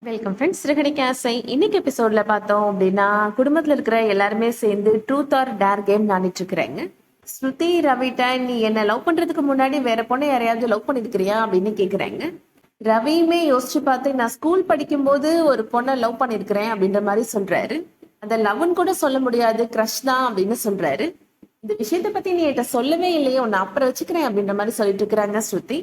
Welcome friends. சிறுகடிக்க ஆசை. இன்னைக்கு எபிசோட்ல பார்த்தோம் அப்படின்னா, குடும்பத்துல இருக்கிற எல்லாருமே சேர்ந்து ட்ரூத் ஆர் டேர் கேம் விளையாடிட்டு இருக்கிறாங்க. ஸ்ருதி ரவிட்ட நீ என்ன லவ் பண்றதுக்கு முன்னாடி வேற பொண்ணை யாரையாவது லவ் பண்ணிருக்கிறியா அப்படின்னு கேக்குறாங்க. ரவியுமே யோசிச்சு பார்த்து நான் ஸ்கூல் படிக்கும் போது ஒரு பொண்ணை லவ் பண்ணிருக்கிறேன் அப்படின்ற மாதிரி சொல்றாரு. அந்த லவ்னு கூட சொல்ல முடியாது, க்ரஷ் தான் அப்படின்னு சொல்றாரு. இந்த விஷயத்த பத்தி நீ என்கிட்ட சொல்லவே இல்லையே, உன்னை அப்புறம் வச்சுக்கிறேன் அப்படின்ற மாதிரி சொல்லிட்டு இருக்கிறாங்க ஸ்ருதி.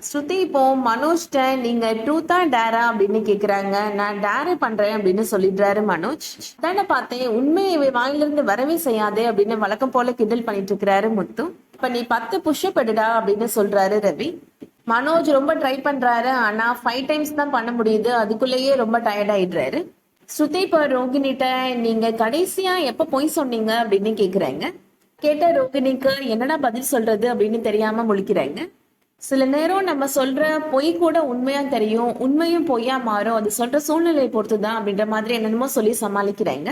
ஸ்ருதி இப்போ மனோஜ்ட நீங்க ட்ரூத்தா டேரா அப்படின்னு கேக்குறாங்க. நான் டேரே பண்றேன் அப்படின்னு சொல்லிடுறாரு மனோஜ். தானே பார்த்தேன், உண்மையை இவை வாயிலிருந்து வரவே செய்யாதே அப்படின்னு வழக்கம் போல கிண்டல் பண்ணிட்டு இருக்கிறாரு முத்து. இப்ப நீ 10 புஷ்அப் எடுடா அப்படின்னு சொல்றாரு ரவி. மனோஜ் ரொம்ப ட்ரை பண்றாரு, ஆனா 5 டைம்ஸ் தான் பண்ண முடியுது, அதுக்குள்ளேயே ரொம்ப டயர்ட் ஆயிடுறாரு. ஸ்ருதி இப்போ ரோகிணிட்ட நீங்க கடைசியா எப்ப பொய் சொன்னீங்க அப்படின்னு கேக்குறாங்க. கேட்ட ரோகிணிக்கு என்னடா பதில் சொல்றது அப்படின்னு தெரியாம முழிக்கிறாங்க. சில நேரம் நம்ம சொல்ற பொய் கூட உண்மையா தெரியும், உண்மையும் பொய்யா மாறும், அது சொல்ற சூழ்நிலையை பொறுத்துதான் அப்படின்ற மாதிரி என்னென்னமோ சொல்லி சமாளிக்கிறாங்க.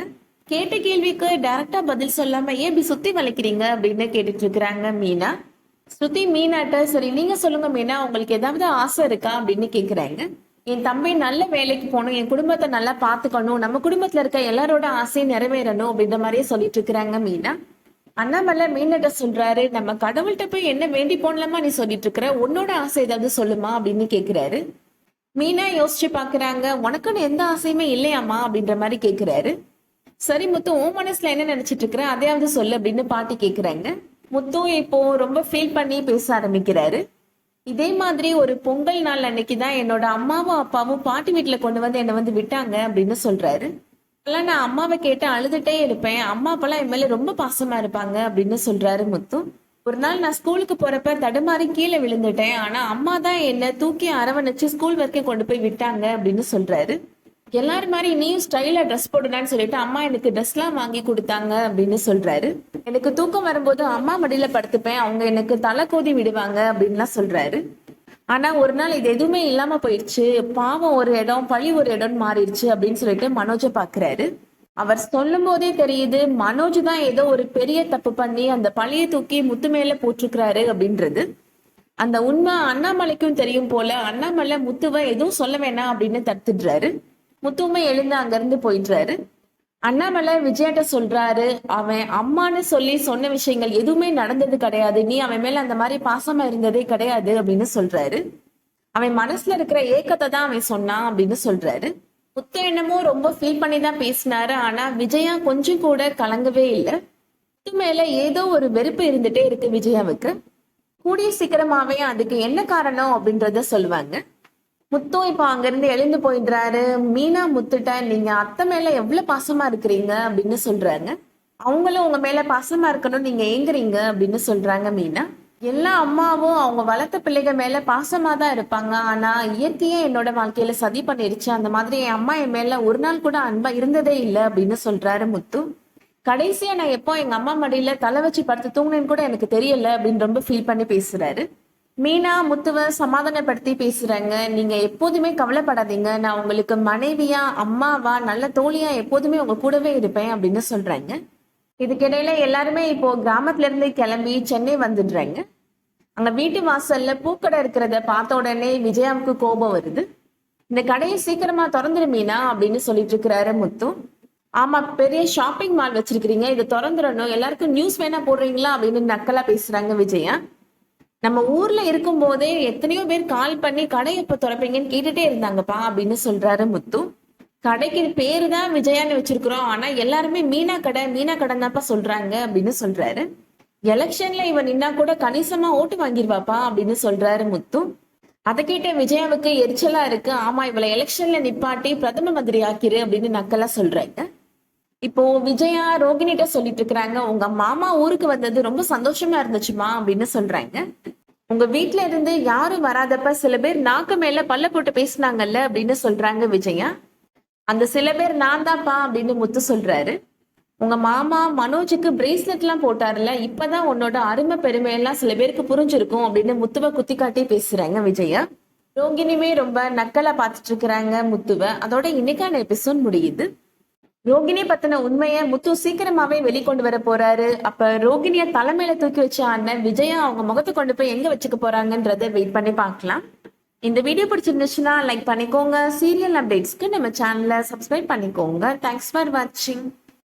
கேட்ட கேள்விக்கு டைரக்டா பதில் சொல்லாம ஏன் இப்படி சுத்தி வளைக்கிறீங்க அப்படின்னு கேட்டுட்டு இருக்கிறாங்க மீனா. ஸ்ருதி மீனாட்ட சரி நீங்க சொல்லுங்க மீனா, உங்களுக்கு ஏதாவது ஆசை இருக்கா அப்படின்னு கேக்குறாங்க. என் தம்பி நல்ல வேலைக்கு போகணும், என் குடும்பத்தை நல்லா பாத்துக்கணும், நம்ம குடும்பத்துல இருக்க எல்லாரோட ஆசையும் நிறைவேறணும் அப்படின்ற மாதிரியே சொல்லிட்டு இருக்கிறாங்க மீனா. அண்ணாமலை மீன்கிட்ட சொல்றாரு, நம்ம கடவுள்கிட்ட போய் என்ன வேண்டி போனலாமா நீ சொல்லிட்டு இருக்கிற, உன்னோட ஆசை ஏதாவது சொல்லுமா அப்படின்னு கேக்குறாரு. மீனா யோசிச்சு பாக்குறாங்க, உனக்குன்னு எந்த ஆசையுமே இல்லையாமா அப்படின்ற மாதிரி கேக்குறாரு. சரி முத்து, உன் மனசுல என்ன நினைச்சிட்டு இருக்கிற, அதையாவது சொல்லு அப்படின்னு பாட்டி கேக்குறாங்க. முத்து இப்போ ரொம்ப ஃபீல் பண்ணி பேச ஆரம்பிக்கிறாரு. இதே மாதிரி ஒரு பொங்கல் நாள் அன்னைக்குதான் என்னோட அம்மாவும் அப்பாவும் பாட்டி வீட்டுல கொண்டு வந்து என்னை வந்து விட்டாங்க அப்படின்னு சொல்றாரு. நான் அம்மாவை கேட்டு அழுதுட்டே இருப்பேன், அம்மா அப்பெல்லாம் என் மேல ரொம்ப பாசமா இருப்பாங்க அப்படின்னு சொல்றாரு முத்து. ஒரு நாள் நான் ஸ்கூலுக்கு போறப்ப தடுமாறி கீழே விழுந்துட்டேன், ஆனா அம்மா தான் என்ன தூக்கி அரவணைச்சு ஸ்கூல் வரைக்கும் கொண்டு போய் விட்டாங்க அப்படின்னு சொல்றாரு. எல்லாரும் மாதிரி நீயும் ஸ்டைலா ட்ரெஸ் போடுனான்னு சொல்லிட்டு அம்மா எனக்கு ட்ரெஸ் எல்லாம் வாங்கி கொடுத்தாங்க அப்படின்னு சொல்றாரு. எனக்கு தூக்கம் வரும்போது அம்மா மடியில படுத்துப்பேன், அவங்க எனக்கு தலை கோதி விடுவாங்க அப்படின்லாம் சொல்றாரு. ஆனா ஒரு நாள் இது எதுவுமே இல்லாம போயிடுச்சு, பாவம் ஒரு இடம் பழி ஒரு இடம்னு மாறிடுச்சு அப்படின்னு சொல்லிட்டு மனோஜை பாக்குறாரு. அவர் சொல்லும் போதே தெரியுது மனோஜ் தான் ஏதோ ஒரு பெரிய தப்பு பண்ணி அந்த பழியை தூக்கி முத்து மேல போட்டிருக்கிறாரு அப்படின்றது. அந்த உண்மை அண்ணாமலைக்கும் தெரியும் போல, அண்ணாமலை முத்துவை எதுவும் சொல்ல வேணாம் அப்படின்னு தடுத்துடுறாரு. முத்துவுமே எழுந்து அங்க இருந்து போயிடுறாரு. அண்ணாமலை விஜயாட்ட சொல்றாரு, அவன் அம்மான்னு சொல்லி சொன்ன விஷயங்கள் எதுவுமே நடந்தது கிடையாது, நீ அவன் மேல அந்த மாதிரி பாசமா இருந்ததே கிடையாது அப்படின்னு சொல்றாரு. அவன் மனசுல இருக்கிற ஏக்கத்தை தான் அவன் சொன்னான் அப்படின்னு சொல்றாரு. முத்து என்னமோ ரொம்ப ஃபீல் பண்ணி தான் பேசினாரு, ஆனா விஜயா கொஞ்சம் கூட கலங்கவே இல்லை. முத்து மேல ஏதோ ஒரு வெறுப்பு இருந்துட்டே இருக்கு விஜயாவுக்கு. கூடிய சீக்கிரமாவே அதுக்கு என்ன காரணம் அப்படின்றத சொல்லுவாங்க. முத்து இப்ப அங்கிருந்து எழுந்து போயிடுறாரு. மீனா முத்துட்ட நீங்க அத்தை மேல எவ்வளவு பாசமா இருக்கிறீங்க அப்படின்னு சொல்றாங்க. அவங்களும் உங்க மேல பாசமா இருக்கணும் நீங்க ஏங்குறீங்க அப்படின்னு சொல்றாங்க மீனா. எல்லா அம்மாவும் அவங்க வளர்த்த பிள்ளைகள் மேல பாசமா தான் இருப்பாங்க, ஆனா இயற்கையே என்னோட வாழ்க்கையில சதி பண்ணிருச்சு, அந்த மாதிரி என் அம்மா என் மேல ஒரு நாள் கூட அன்பா இருந்ததே இல்லை அப்படின்னு சொல்றாரு முத்து. கடைசியா நான் எப்போ எங்க அம்மா மடியில தலை வச்சு படுத்து தூங்கினேன்னு கூட எனக்கு தெரியல அப்படின்னு ரொம்ப ஃபீல் பண்ணி பேசுறாரு. மீனா முத்துவ சமாதானப்படுத்தி பேசுறாங்க. நீங்க எப்போதுமே கவலைப்படாதீங்க, நான் உங்களுக்கு மனைவியா அம்மாவா நல்ல தோழியா எப்போதுமே உங்க கூடவே இருப்பேன் அப்படின்னு சொல்றாங்க. இதுக்கிடையில எல்லாருமே இப்போ கிராமத்துல இருந்து கிளம்பி சென்னை வந்துடுறாங்க. அங்க வீட்டு வாசல்ல பூக்கடை இருக்கிறத பார்த்த உடனே விஜயாவுக்கு கோபம் வருது. இந்த கடையை சீக்கிரமா திறந்துரு மீனா அப்படின்னு சொல்லிட்டு இருக்கிறாரு முத்து. ஆமா, பெரிய ஷாப்பிங் மால் வச்சிருக்கிறீங்க, இதை திறந்துடணும், எல்லாருக்கும் நியூஸ் வேணா போடுறீங்களா அப்படின்னு நக்கலா பேசுறாங்க விஜயா. நம்ம ஊர்ல இருக்கும் போதே எத்தனையோ பேர் கால் பண்ணி கடை எப்ப திறப்பீங்கன்னு கேட்டுட்டே இருந்தாங்கப்பா அப்படின்னு சொல்றாரு முத்து. கடைக்கு பேரு தான் விஜயான்னு வச்சிருக்கிறோம், ஆனா எல்லாருமே மீனா கடை மீனா கடை தான்ப்பா சொல்றாங்க அப்படின்னு சொல்றாரு. எலெக்ஷன்ல இவன் நின்னா கூட கணிசமா ஓட்டு வாங்கிருவாப்பா அப்படின்னு சொல்றாரு முத்து. அதை கேட்ட விஜயாவுக்கு எரிச்சலா இருக்கு. ஆமா, இவளை எலெக்ஷன்ல நிப்பாட்டி பிரதம மந்திரி ஆக்கிரு அப்படின்னு நக்கலா சொல்றாங்க. இப்போ விஜயா ரோகிணிட்ட சொல்லிட்டு இருக்கிறாங்க, உங்க மாமா ஊருக்கு வந்தது ரொம்ப சந்தோஷமா இருந்துச்சுமா அப்படின்னு சொல்றாங்க. உங்க வீட்டுல இருந்து யாரும் வராதப்ப சில பேர் நாக்கு மேல பல்ல போட்டு பேசினாங்கல்ல அப்படின்னு சொல்றாங்க விஜயா. அந்த சில பேர் நான் தான்ப்பா அப்படின்னு முத்து சொல்றாரு. உங்க மாமா மனோஜுக்கு பிரேஸ்லெட் எல்லாம் போட்டாருல, இப்பதான் உன்னோட அருமை பெருமையெல்லாம் சில பேருக்கு புரிஞ்சிருக்கும் அப்படின்னு முத்துவ குத்தி காட்டி பேசுறாங்க விஜயா. ரோகிணியுமே ரொம்ப நக்கலா பாத்துட்டு இருக்கிறாங்க முத்துவ. அதோட இன்னைக்கான எபிசோட் முடியுது. ரோகிணி பத்தின உண்மைய முத்து சீக்கிரமாவே வெளிக்கொண்டு வர போறாரு. அப்ப ரோகிணிய தலைமையில தூக்கி வச்ச அண்ணன் விஜயா அவங்க முகத்தை கொண்டு போய் எங்க வச்சுக்க போறாங்கன்றத வெயிட் பண்ணி பார்க்கலாம். இந்த வீடியோ பிடிச்சிருந்துச்சுன்னா லைக் பண்ணிக்கோங்க. சீரியல் அப்டேட்ஸ்க்கு நம்ம சேனலை சப்ஸ்கிரைப் பண்ணிக்கோங்க. தேங்க்ஸ் ஃபார் வாட்சிங்.